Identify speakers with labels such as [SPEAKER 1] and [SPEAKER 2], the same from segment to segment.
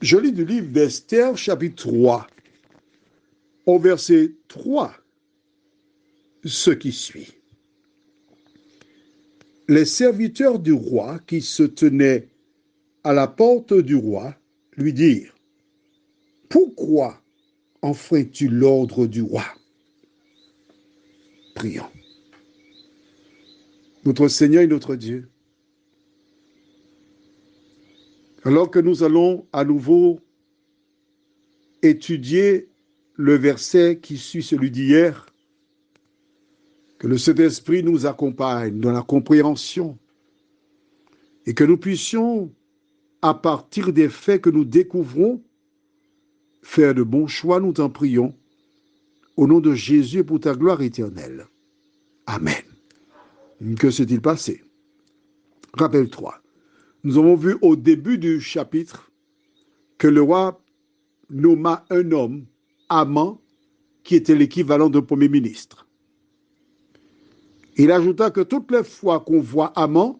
[SPEAKER 1] Je lis du livre d'Esther, chapitre 3, au verset 3, ce qui suit. Les serviteurs du roi qui se tenaient à la porte du roi lui dirent: Pourquoi enfreins-tu l'ordre du roi? Prions. Notre Seigneur et notre Dieu, alors que nous allons à nouveau étudier le verset qui suit celui d'hier, que le Saint-Esprit nous accompagne dans la compréhension et que nous puissions, à partir des faits que nous découvrons, faire de bons choix, nous t'en prions, au nom de Jésus et pour ta gloire éternelle. Amen. Que s'est-il passé? Rappelle-toi, nous avons vu au début du chapitre que le roi nomma un homme, Haman, qui était l'équivalent d'un premier ministre. Il ajouta que toutes les fois qu'on voit Haman,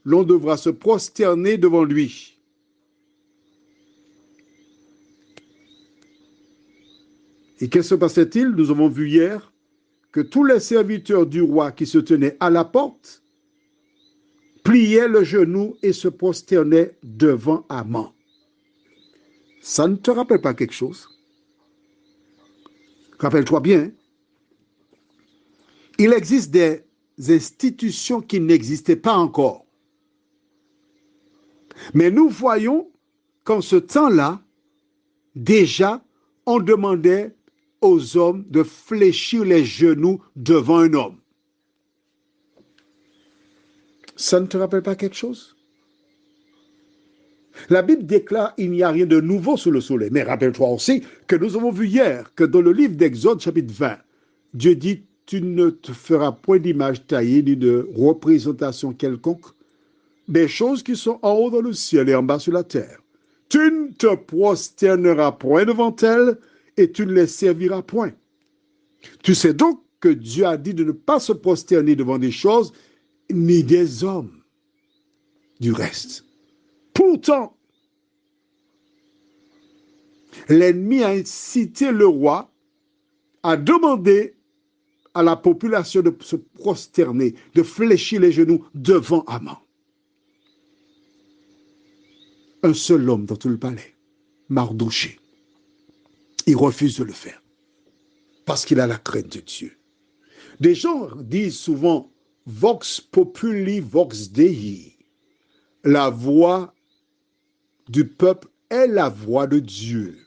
[SPEAKER 1] l'on devra se prosterner devant lui. Et qu'est-ce que se passait-il? Nous avons vu hier que tous les serviteurs du roi qui se tenaient à la porte pliaient le genou et se prosternaient devant Haman. Ça ne te rappelle pas quelque chose? Rappelle-toi bien, il existe des institutions qui n'existaient pas encore. Mais nous voyons qu'en ce temps-là, déjà, on demandait aux hommes de fléchir les genoux devant un homme. Ça ne te rappelle pas quelque chose? La Bible déclare qu'il n'y a rien de nouveau sous le soleil. Mais rappelle-toi aussi que nous avons vu hier que dans le livre d'Exode, chapitre 20, Dieu dit: tu ne te feras point d'image taillée ni de représentation quelconque des choses qui sont en haut dans le ciel et en bas sur la terre. Tu ne te prosterneras point devant elles et tu ne les serviras point. Tu sais donc que Dieu a dit de ne pas se prosterner devant des choses ni des hommes. Du reste, pourtant, l'ennemi a incité le roi à demander à la population de se prosterner, de fléchir les genoux devant Haman. Un seul homme dans tout le palais, Mardochée. Il refuse de le faire parce qu'il a la crainte de Dieu. Des gens disent souvent vox populi, vox Dei. La voix du peuple est la voix de Dieu.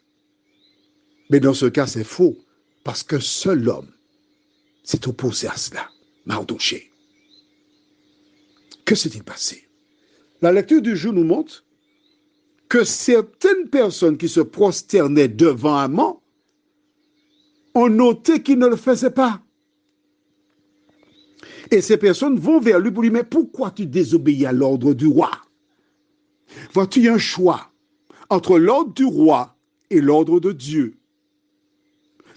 [SPEAKER 1] Mais dans ce cas, c'est faux parce que seul homme s'est opposé à cela, Mardochée. Que s'est-il passé? La lecture du jour nous montre que certaines personnes qui se prosternaient devant Haman ont noté qu'il ne le faisait pas. Et ces personnes vont vers lui pour lui dire: mais pourquoi tu désobéis à l'ordre du roi? Vois-tu, il y a un choix entre l'ordre du roi et l'ordre de Dieu.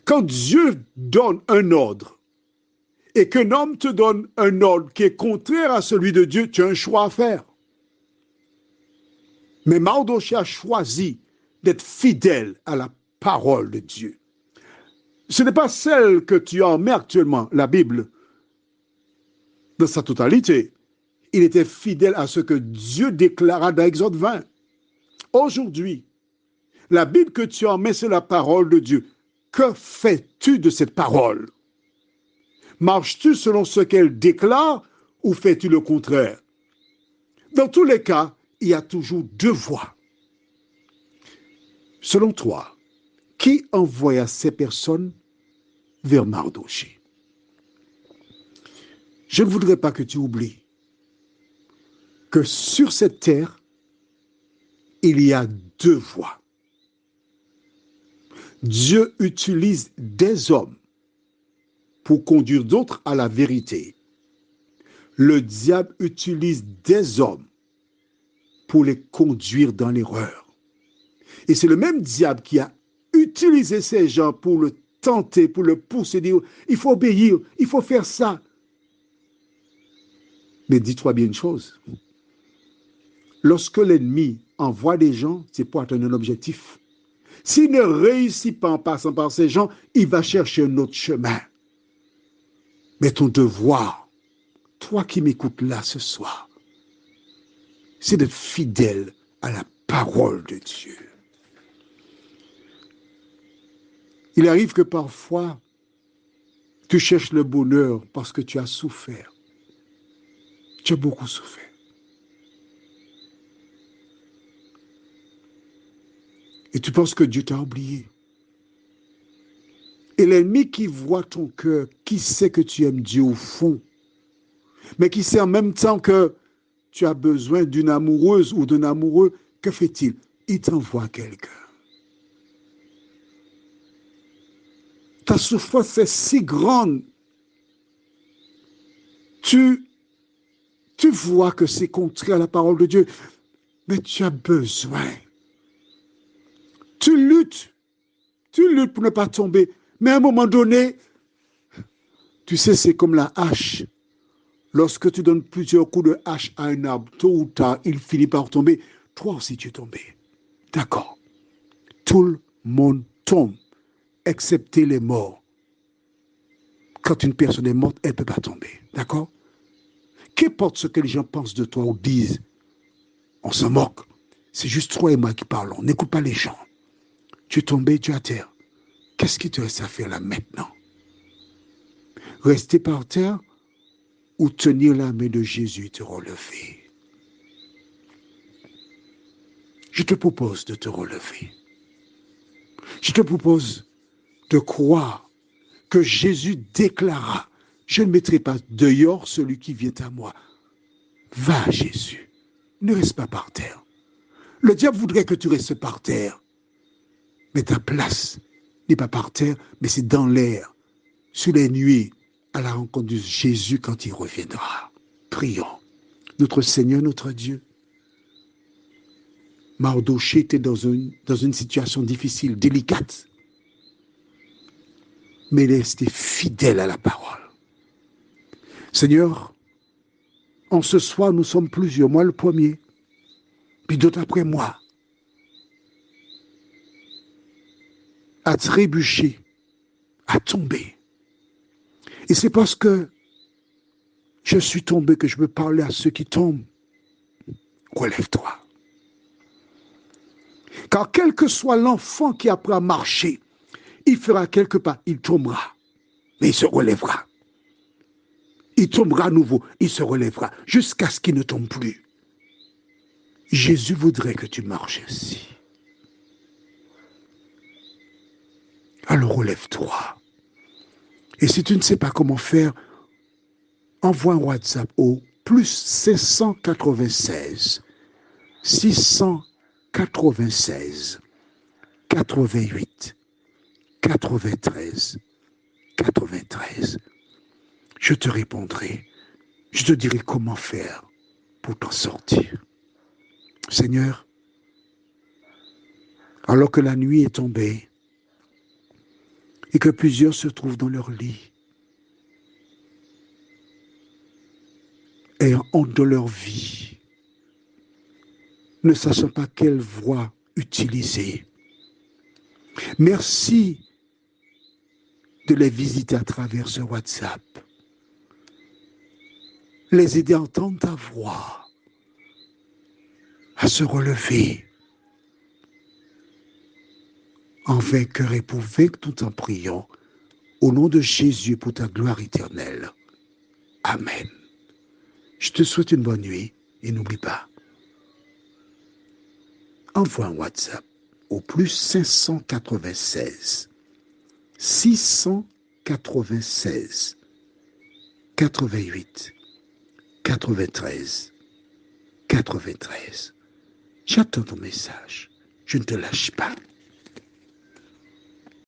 [SPEAKER 1] Quand Dieu donne un ordre et qu'un homme te donne un ordre qui est contraire à celui de Dieu, tu as un choix à faire. Mais Mardochée a choisi d'être fidèle à la parole de Dieu. Ce n'est pas celle que tu en mets actuellement, la Bible, dans sa totalité. Il était fidèle à ce que Dieu déclara dans Exode 20. Aujourd'hui, la Bible que tu en mets, c'est la parole de Dieu. Que fais-tu de cette parole? Marches-tu selon ce qu'elle déclare ou fais-tu le contraire? Dans tous les cas, il y a toujours deux voies. Selon toi, qui envoya ces personnes vers Mardochée? Je ne voudrais pas que tu oublies que sur cette terre, il y a deux voies. Dieu utilise des hommes pour conduire d'autres à la vérité. Le diable utilise des hommes pour les conduire dans l'erreur. Et c'est le même diable qui a utilisé ces gens pour le tenter, pour le pousser, dire: il faut obéir, il faut faire ça. Mais dis-toi bien une chose, lorsque l'ennemi envoie des gens, c'est pour atteindre un objectif. S'il ne réussit pas en passant par ces gens, il va chercher un autre chemin. Mais ton devoir, toi qui m'écoutes là ce soir, c'est d'être fidèle à la parole de Dieu. Il arrive que parfois, tu cherches le bonheur parce que tu as souffert. Tu as beaucoup souffert. Et tu penses que Dieu t'a oublié. Et l'ennemi qui voit ton cœur, qui sait que tu aimes Dieu au fond, mais qui sait en même temps que tu as besoin d'une amoureuse ou d'un amoureux, que fait-il? Il t'envoie quelqu'un. Ta souffrance est si grande. Tu vois que c'est contraire à la parole de Dieu, mais tu as besoin. Tu luttes pour ne pas tomber, mais à un moment donné, tu sais, c'est comme la hache. Lorsque tu donnes plusieurs coups de hache à un arbre, tôt ou tard, il finit par tomber. Toi aussi, tu es tombé. D'accord. Tout le monde tombe, excepté les morts. Quand une personne est morte, elle ne peut pas tomber. D'accord? Qu'importe ce que les gens pensent de toi ou disent, on se moque. C'est juste toi et moi qui parlons. N'écoute pas les gens. Tu es tombé, tu es à terre. Qu'est-ce qui te reste à faire là maintenant? Rester par terre ou tenir la main de Jésus et te relever? Je te propose de te relever. Je te propose de croire que Jésus déclara, je ne mettrai pas dehors celui qui vient à moi. Va, Jésus, ne reste pas par terre. Le diable voudrait que tu restes par terre, mais ta place n'est pas par terre, mais c'est dans l'air, sur les nuées, à la rencontre de Jésus quand il reviendra. Prions. Notre Seigneur, notre Dieu, Mardoché était dans une situation difficile, délicate, mais il est resté fidèle à la parole. Seigneur, en ce soir, nous sommes plusieurs, moi le premier, puis d'autres après moi, à trébucher, à tomber. Et c'est parce que je suis tombé que je veux parler à ceux qui tombent. Relève-toi. Car quel que soit l'enfant qui apprend à marcher, il fera quelque part, il tombera, mais il se relèvera. Il tombera à nouveau, il se relèvera, jusqu'à ce qu'il ne tombe plus. Jésus voudrait que tu marches ainsi. Alors relève-toi. Et si tu ne sais pas comment faire, envoie un WhatsApp au plus 596 696 88 93 93. Je te répondrai. Je te dirai comment faire pour t'en sortir. Seigneur, alors que la nuit est tombée et que plusieurs se trouvent dans leur lit, ayant honte de leur vie, ne sachant pas quelle voie utiliser. Merci de les visiter à travers ce WhatsApp. Les aider à entendre ta voix, à se relever en vainqueur et pour vaincre tout en priant au nom de Jésus pour ta gloire éternelle. Amen. Je te souhaite une bonne nuit et n'oublie pas, envoie un WhatsApp au plus 596 696 88 93 93. J'attends ton message. Je ne te lâche pas.